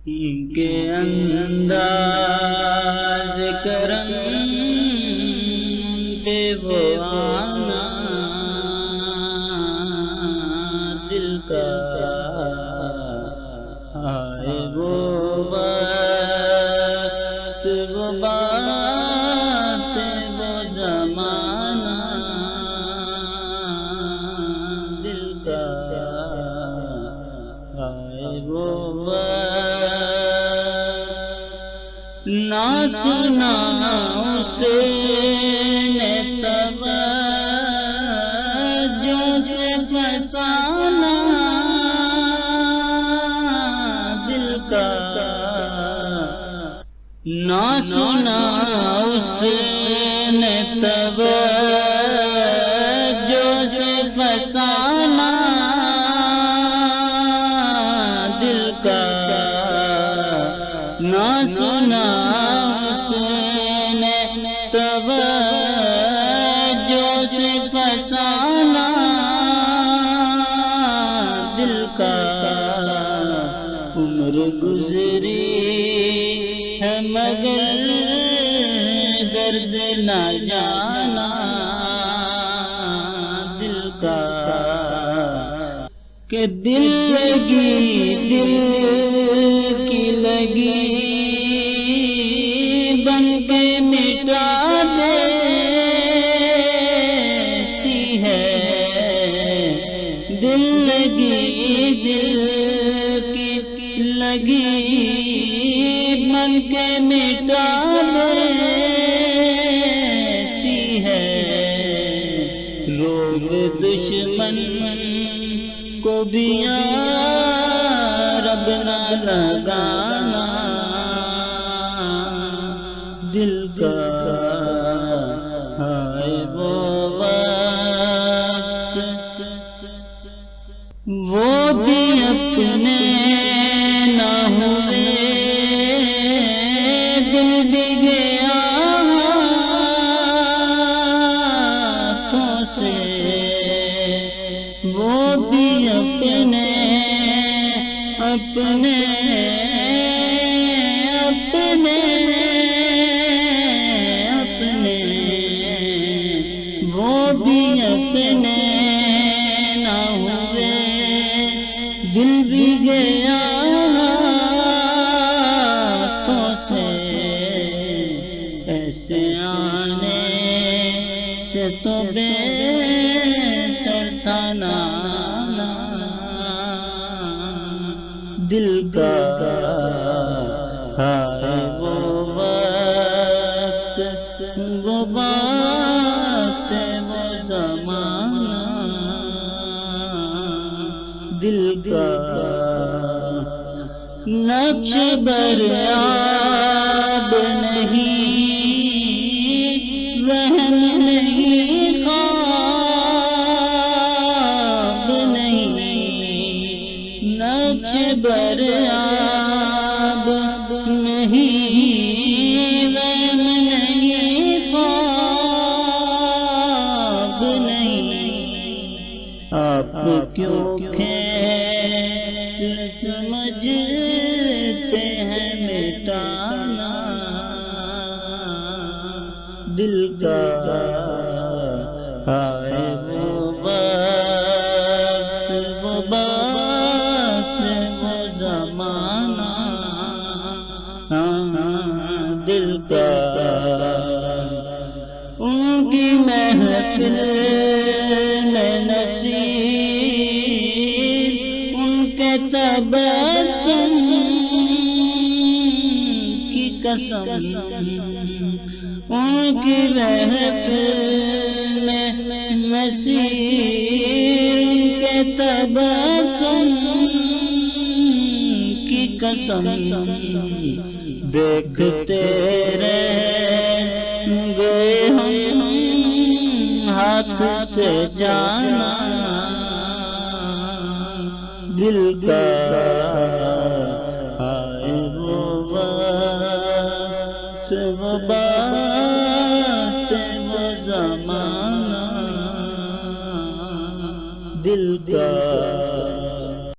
کے انداز کرم پہ وہ آنا دل کا آئے وہ وقت وہ بات وہ زمانہ دل کا آئے وہ وقت نہ سنا اسے نے توجہ سے فسانا دل کا نہ سنا اسے نے توجہ سے فسانا دل کا نہ سنا اس نے توجہ سے فسانا دل کا عمر گزری ہے مگر درد نہ جانا دل کا کہ دل لگی دل کی لگی بن کے مٹا دیتی ہے دل لگی دل کی لگی بن کے مٹا دیتی ہے روگ دشمن کو بھی رب نہ لگانا دل کا آئے وہ وقت وہ بھی اپنے نہ ہوئے دل بھی گیا ہاتھوں سے وہ بھی اپنے اپنے اپنے اپنے وہ بھی اپنے نہ ہوئے دل بھی گیا ہاتھوں سے ایسے آنے سے تو بہتر تھا نا دل کا آئے وہ وقت وہ بات وہ زمانہ دل کا نقش بریاب نہیں وہم نہیں خواب نہیں نقش بریاب نہیں وہم نہیں خواب نہیں آپ کیوں کھیل سمجھتے ہیں مٹانا دل کا آئے وہ وقت وہ بات وہ زمانہ دل کا ان کی محفل میں نصیب ان کے تبسم کی قسم ان کی محفل میں نصیب ان کے تبسم کی قسم دیکھتے رہ گئے ہم ہاتھ سے جانا دل کا